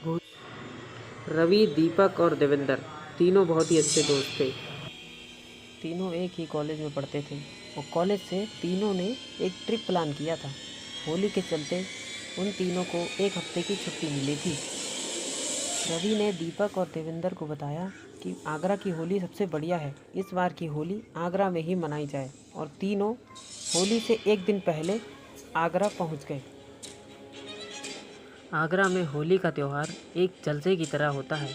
रवि, दीपक और देवेंद्र तीनों बहुत ही अच्छे दोस्त थे। तीनों एक ही कॉलेज में पढ़ते थे और कॉलेज से तीनों ने एक ट्रिप प्लान किया था। होली के चलते उन तीनों को एक हफ्ते की छुट्टी मिली थी। रवि ने दीपक और देवेंद्र को बताया कि आगरा की होली सबसे बढ़िया है, इस बार की होली आगरा में ही मनाई जाए, और तीनों होली से एक दिन पहले आगरा पहुंच गए। आगरा में होली का त्यौहार एक जलसे की तरह होता है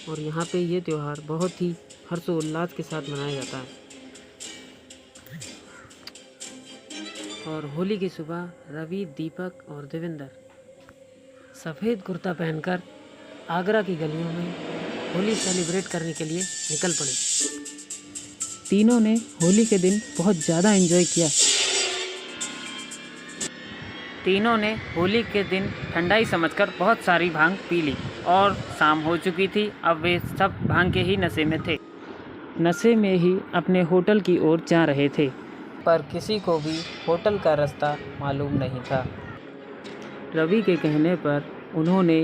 और यहाँ पे ये त्यौहार बहुत ही हर्षोल्लास के साथ मनाया जाता है। और होली की सुबह रवि, दीपक और देवेंद्र सफ़ेद कुर्ता पहनकर आगरा की गलियों में होली सेलिब्रेट करने के लिए निकल पड़े। तीनों ने होली के दिन बहुत ज़्यादा एंजॉय किया। तीनों ने होली के दिन ठंडाई समझकर बहुत सारी भांग पी ली और शाम हो चुकी थी। अब वे सब भांग के ही नशे में थे। नशे में ही अपने होटल की ओर जा रहे थे, पर किसी को भी होटल का रास्ता मालूम नहीं था। रवि के कहने पर उन्होंने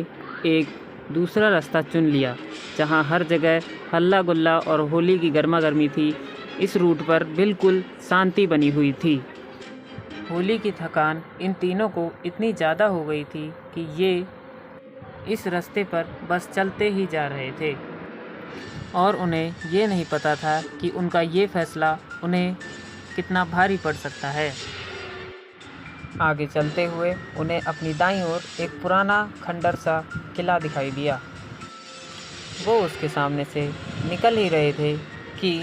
एक दूसरा रास्ता चुन लिया, जहां हर जगह हल्ला गुल्ला और होली की गर्मा गर्मी थी। इस रूट पर बिल्कुल शांति बनी हुई थी। होली की थकान इन तीनों को इतनी ज़्यादा हो गई थी कि ये इस रास्ते पर बस चलते ही जा रहे थे और उन्हें ये नहीं पता था कि उनका ये फैसला उन्हें कितना भारी पड़ सकता है। आगे चलते हुए उन्हें अपनी दाईं ओर एक पुराना खंडर सा किला दिखाई दिया। वो उसके सामने से निकल ही रहे थे कि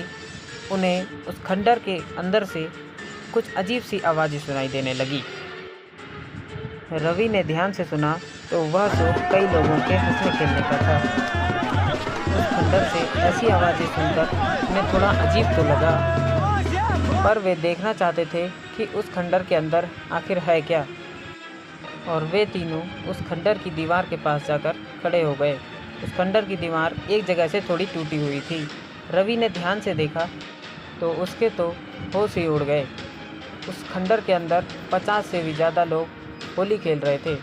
उन्हें उस खंडर के अंदर से कुछ अजीब सी आवाज़ें सुनाई देने लगी। रवि ने ध्यान से सुना तो वह तो कई लोगों के हंसने खेलने का था। उस खंडर से ऐसी आवाज़ें सुनकर उन्हें थोड़ा अजीब तो लगा, पर वे देखना चाहते थे कि उस खंडर के अंदर आखिर है क्या। और वे तीनों उस खंडर की दीवार के पास जाकर खड़े हो गए। उस खंडर की दीवार एक जगह से थोड़ी टूटी हुई थी। रवि ने ध्यान से देखा तो उसके तो होश ही उड़ गए। उस खंडर के अंदर 50 से भी ज़्यादा लोग होली खेल रहे थे।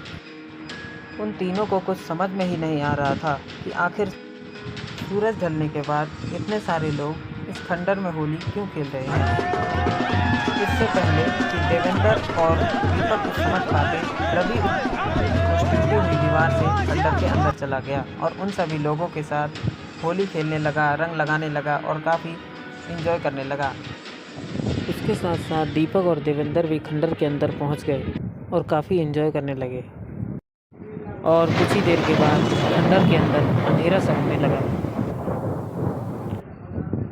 उन तीनों को कुछ समझ में ही नहीं आ रहा था कि आखिर सूरज ढलने के बाद इतने सारे लोग इस खंडर में होली क्यों खेल रहे हैं। इससे पहले कि देवेंद्र और दीपक कुछ समझ पाते, रवि उस टूटी हुई दीवार से खंडर के अंदर चला गया और उन सभी लोगों के साथ होली खेलने लगा, रंग लगाने लगा और काफ़ी एंजॉय करने लगा। इसके साथ साथ दीपक और देवेंद्र भी खंडर के अंदर पहुंच गए और काफ़ी एंजॉय करने लगे। और कुछ ही देर के बाद खंडर के अंदर अंधेरा सा होने लगा।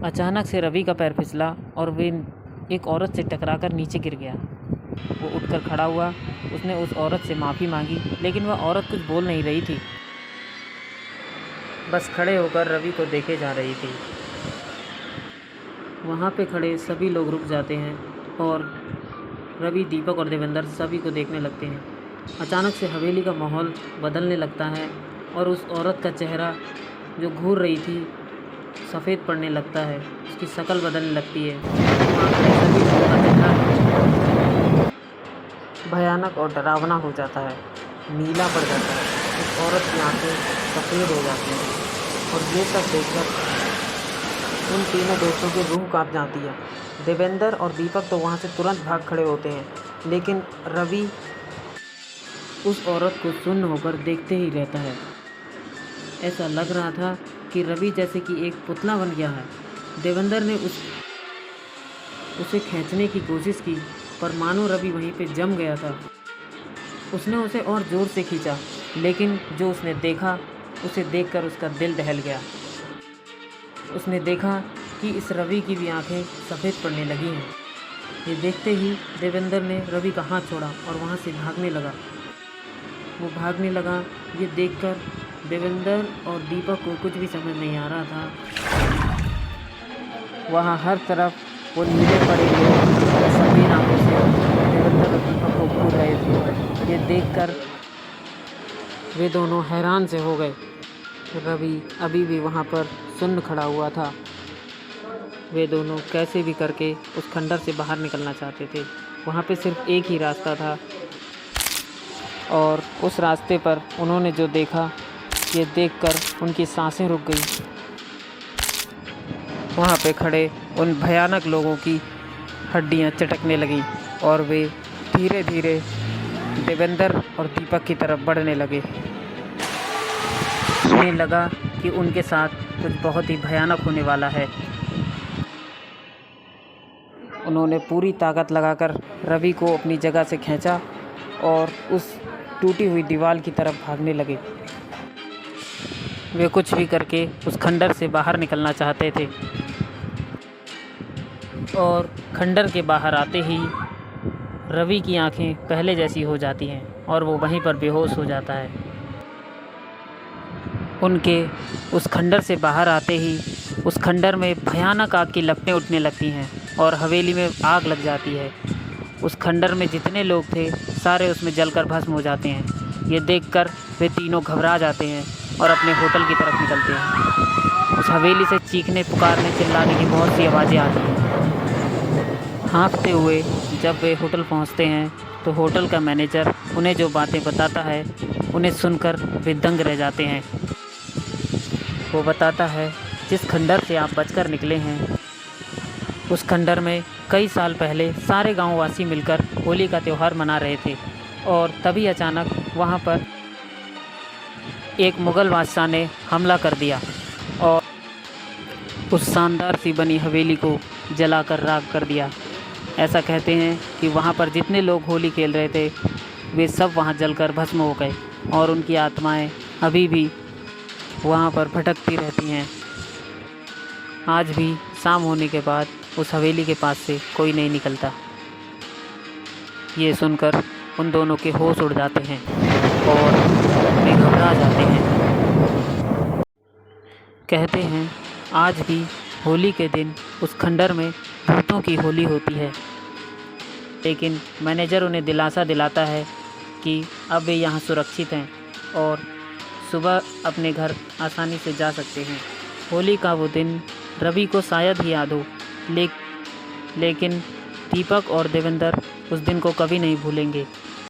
अचानक से रवि का पैर फिसला और वे एक औरत से टकराकर नीचे गिर गया। वो उठकर खड़ा हुआ। उसने उस औरत से माफ़ी मांगी, लेकिन वह औरत कुछ बोल नहीं रही थी, बस खड़े होकर रवि को देखे जा रही थी। वहाँ पे खड़े सभी लोग रुक जाते हैं और रवि, दीपक और देवेंद्र सभी को देखने लगते हैं। अचानक से हवेली का माहौल बदलने लगता है और उस औरत का चेहरा जो घूर रही थी सफ़ेद पड़ने लगता है। उसकी शक्ल बदलने लगती है। वहाँ खड़े सभी लोगों का चेहरा भयानक और डरावना हो जाता है, नीला पड़ जाता है। उस औरत की आंखें सफ़ेद हो जाती हैं और ये सब देखकर उन तीनों दोस्तों की रूह कांप जाती है। देवेंद्र और दीपक तो वहाँ से तुरंत भाग खड़े होते हैं, लेकिन रवि उस औरत को सुन्न होकर देखते ही रहता है। ऐसा लग रहा था कि रवि जैसे कि एक पुतला बन गया है। देवेंद्र ने उसे खींचने की कोशिश की, पर मानो रवि वहीं पे जम गया था। उसने उसे और ज़ोर से खींचा, लेकिन जो उसने देखा उसे देखकर उसका दिल दहल गया। उसने देखा कि इस रवि की भी आंखें सफ़ेद पड़ने लगी हैं। ये देखते ही देवेंद्र ने रवि का हाथ छोड़ा और वहाँ से भागने लगा। वो भागने लगा। ये देखकर देवेंद्र और दीपक को कुछ भी समझ नहीं आ रहा था। वहाँ हर तरफ वो नीले पड़े लोग सफ़ेद आंखों से देवेंद्र और दीपक को घूर रहे थे। ये देखकर वे दोनों हैरान से हो गए। रवि अभी भी वहाँ पर सुन्न खड़ा हुआ था। वे दोनों कैसे भी करके उस खंडर से बाहर निकलना चाहते थे। वहाँ पे सिर्फ एक ही रास्ता था और उस रास्ते पर उन्होंने जो देखा ये देखकर उनकी सांसें रुक गई। वहाँ पे खड़े उन भयानक लोगों की हड्डियाँ चटकने लगीं और वे धीरे धीरे देवेंद्र और दीपक की तरफ बढ़ने लगे। उन्हें लगा कि उनके साथ कुछ बहुत ही भयानक होने वाला है। उन्होंने पूरी ताकत लगाकर रवि को अपनी जगह से खींचा और उस टूटी हुई दीवार की तरफ भागने लगे। वे कुछ भी करके उस खंडर से बाहर निकलना चाहते थे और खंडर के बाहर आते ही रवि की आंखें पहले जैसी हो जाती हैं और वो वहीं पर बेहोश हो जाता है। उनके उस खंडर से बाहर आते ही उस खंडर में भयानक आग की लपटें उठने लगती हैं और हवेली में आग लग जाती है। उस खंडर में जितने लोग थे सारे उसमें जलकर भस्म हो जाते हैं। ये देखकर वे तीनों घबरा जाते हैं और अपने होटल की तरफ निकलते हैं। उस हवेली से चीखने, पुकारने, चिल्लाने की बहुत सी आवाज़ें आती हैं। हाँफते हुए जब वे होटल पहुंचते हैं तो होटल का मैनेजर उन्हें जो बातें बताता है उन्हें सुनकर वे दंग रह जाते हैं। वो बताता है, जिस खंडर से आप बचकर निकले हैं उस खंडर में कई साल पहले सारे गांववासी मिलकर होली का त्यौहार मना रहे थे और तभी अचानक वहां पर एक मुग़ल बादशाह ने हमला कर दिया और उस शानदार सी बनी हवेली को जलाकर राख कर दिया। ऐसा कहते हैं कि वहाँ पर जितने लोग होली खेल रहे थे वे सब वहाँ जलकर भस्म हो गए और उनकी आत्माएं अभी भी वहाँ पर भटकती रहती हैं। आज भी शाम होने के बाद उस हवेली के पास से कोई नहीं निकलता। ये सुनकर उन दोनों के होश उड़ जाते हैं और वे घबरा जाते हैं। कहते हैं आज भी होली के दिन उस खंडर में भूतों की होली होती है, लेकिन मैनेजर उन्हें दिलासा दिलाता है कि अब वे यहाँ सुरक्षित हैं और सुबह अपने घर आसानी से जा सकते हैं। होली का वो दिन रवि को शायद ही याद हो, लेकिन दीपक और देवेंद्र उस दिन को कभी नहीं भूलेंगे।